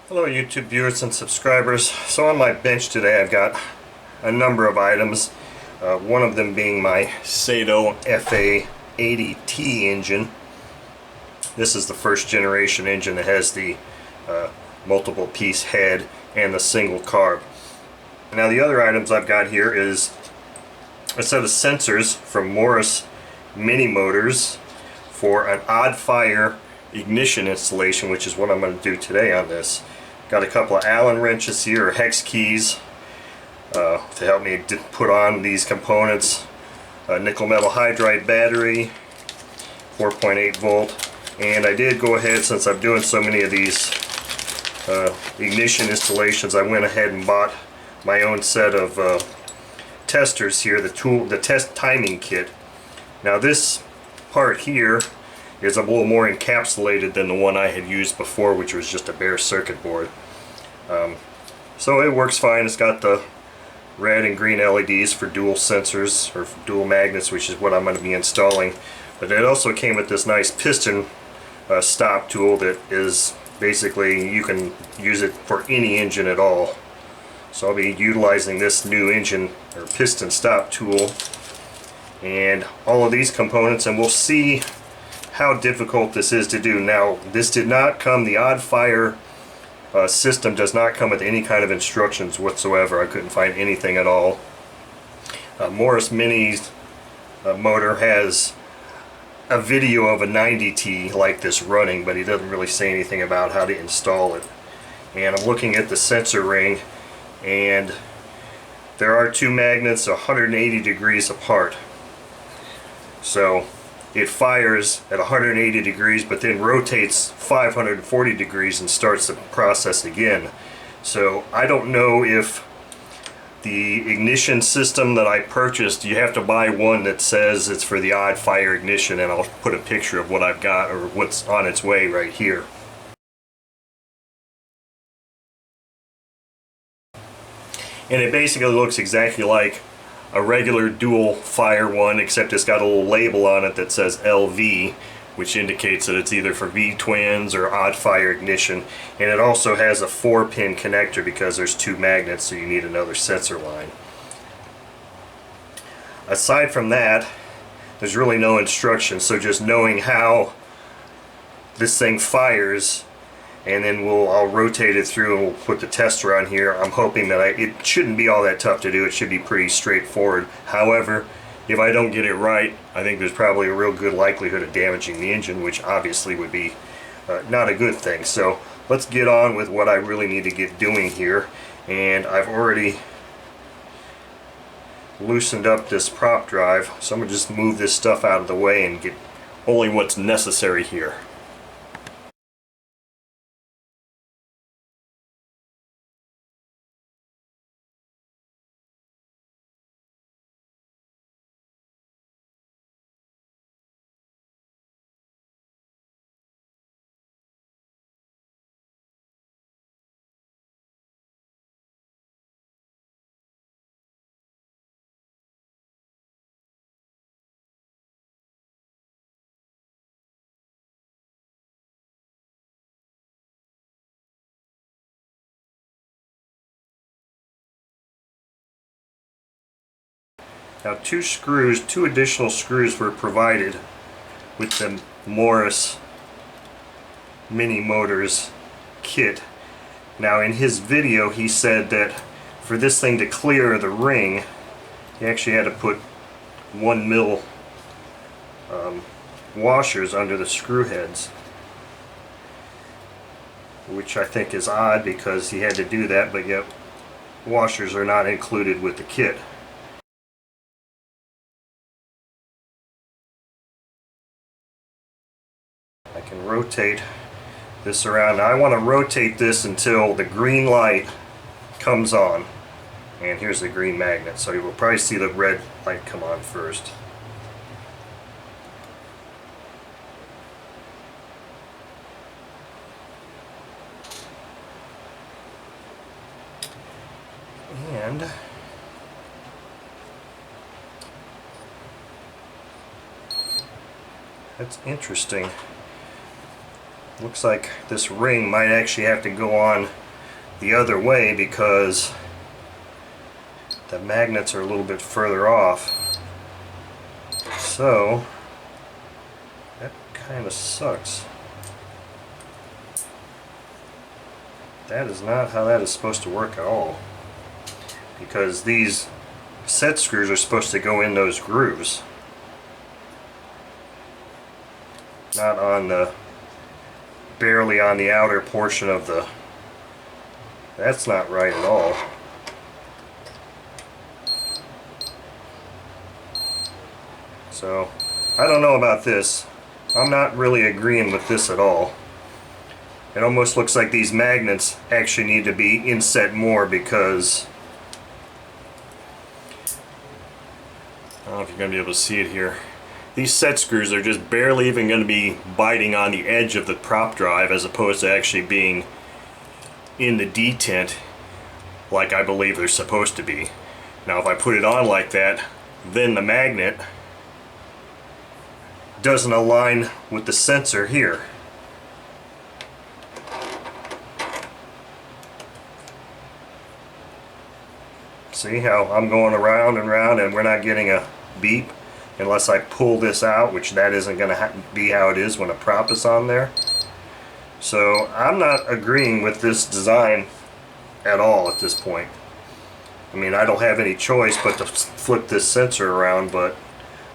Hello YouTube viewers and subscribers. So on my bench today I've got a number of items, one of them being my Saito FA-80T engine. This is the first generation engine that has the multiple piece head and the single carb. Now the other items I've got here is a set of sensors from Morris Mini Motors for an odd fire ignition installation, which is what I'm going to do today on this. Got a couple of Allen wrenches here, or hex keys, to help me put on these components. A nickel metal hydride battery, 4.8 volt, and I did go ahead, since I'm doing so many of these ignition installations, I went ahead and bought my own set of testers here, the test timing kit. Now this part here is a little more encapsulated than the one I had used before, which was just a bare circuit board. So it works fine. It's got the red and green LEDs for dual sensors, or for dual magnets, which is what I'm going to be installing. But it also came with this nice piston stop tool that is basically, you can use it for any engine at all. So I'll be utilizing this new engine or piston stop tool and all of these components, and we'll see how difficult this is to do. Now this did not come, the odd fire system does not come with any kind of instructions whatsoever. I couldn't find anything at all. Morris Mini's motor has a video of a 90T like this running, but he doesn't really say anything about how to install it. And I'm looking at the sensor ring, and there are two magnets 180 degrees apart. So it fires at 180 degrees but then rotates 540 degrees and starts the process again. So I don't know if the ignition system that I purchased, you have to buy one that says it's for the odd fire ignition, and I'll put a picture of what I've got, or what's on its way, right here. And it basically looks exactly like a regular dual fire one, except it's got a little label on it that says LV, which indicates that it's either for V-twins or odd fire ignition. And it also has a 4-pin connector because there's two magnets, so you need another sensor line. Aside from that, there's really no instructions, so just knowing how this thing fires, and then I'll rotate it through and we'll put the tester on here. I'm hoping that it shouldn't be all that tough to do. It should be pretty straightforward. However, if I don't get it right, I think there's probably a real good likelihood of damaging the engine, which obviously would be not a good thing. So let's get on with what I really need to get doing here. And I've already loosened up this prop drive, so I'm going to just move this stuff out of the way and get only what's necessary here. Now two additional screws were provided with the Morris Mini Motors kit. Now in his video he said that for this thing to clear the ring, he actually had to put 1 mil washers under the screw heads, which I think is odd because he had to do that, but yet washers are not included with the kit. I can rotate this around. Now I want to rotate this until the green light comes on, and here's the green magnet, so you will probably see the red light come on first. And that's interesting. looks like this ring might actually have to go on the other way because the magnets are a little bit further off. So that kind of sucks. That is not how that is supposed to work at all, because these set screws are supposed to go in those grooves, not on the barely on the outer portion of the. That's not right at all. So I don't know about this. I'm not really agreeing with this at all. It almost looks like these magnets actually need to be inset more, because I don't know if you're going to be able to see it here. These set screws are just barely even going to be biting on the edge of the prop drive, as opposed to actually being in the detent like I believe they're supposed to be. Now if I put it on like that, then the magnet doesn't align with the sensor here. See how I'm going around and around and we're not getting a beep unless I pull this out, which that isn't going to be how it is when a prop is on there. So I'm not agreeing with this design at all at this point. I mean, I don't have any choice but to flip this sensor around, but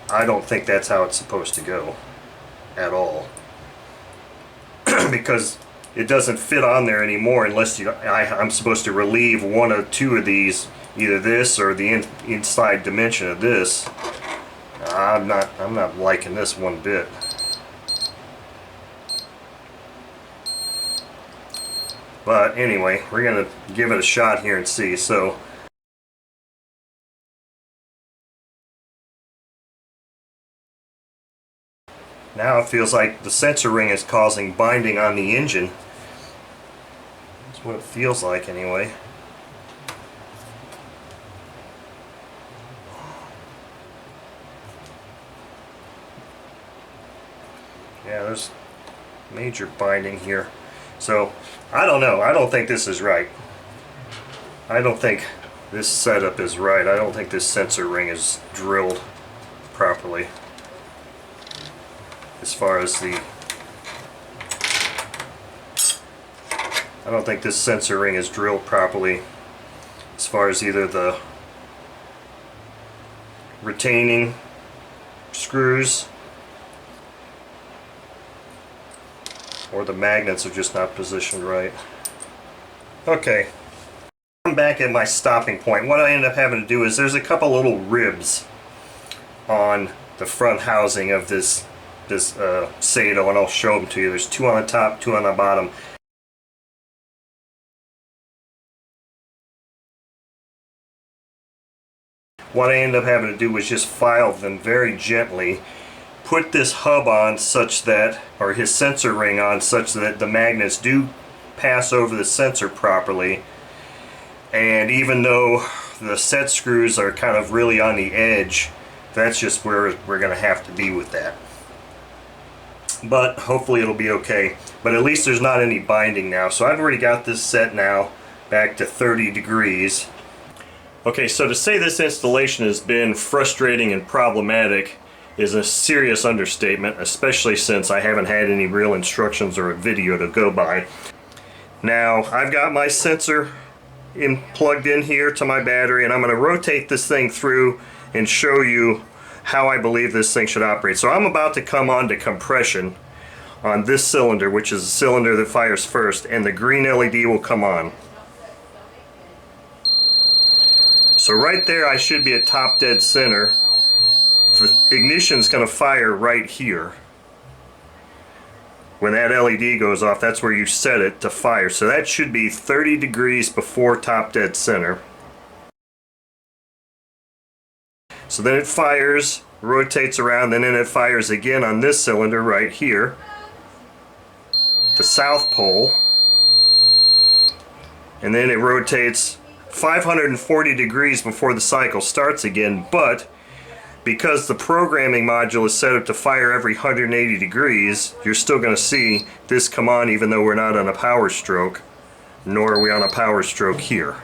I don't think that's how it's supposed to go at all. Because it doesn't fit on there anymore unless I'm supposed to relieve one or two of these, either this or the inside dimension of this. I'm not liking this one bit. But anyway, we're gonna give it a shot here and see. So now it feels like the sensor ring is causing binding on the engine. That's what it feels like anyway. Yeah, there's major binding here. So I don't know. I don't think this is right. I don't think this setup is right. I don't think this sensor ring is drilled properly. As far as the, I don't think this sensor ring is drilled properly as far as either the retaining screws or the magnets are just not positioned right. Okay, I'm back at my stopping point. What I end up having to do is there's a couple little ribs on the front housing of this Saito, and I'll show them to you. There's two on the top, two on the bottom. What I ended up having to do was just file them very gently, put this hub on such that, or his sensor ring on such that the magnets do pass over the sensor properly. And even though the set screws are kind of really on the edge, that's just where we're going to have to be with that. But hopefully it'll be okay. But at least there's not any binding now. So I've already got this set now back to 30 degrees. Okay, so to say this installation has been frustrating and problematic is a serious understatement, especially since I haven't had any real instructions or a video to go by. Now, I've got my sensor plugged in here to my battery, and I'm going to rotate this thing through and show you how I believe this thing should operate. So I'm about to come on to compression on this cylinder, which is the cylinder that fires first, and the green LED will come on. So right there I should be at top dead center. The ignition's going to fire right here. When that LED goes off, that's where you set it to fire. So that should be 30 degrees before top dead center. So then it fires, rotates around, and then it fires again on this cylinder right here, the south pole, and then it rotates 540 degrees before the cycle starts again. But because the programming module is set up to fire every 180 degrees, you're still going to see this come on even though we're not on a power stroke, nor are we on a power stroke here.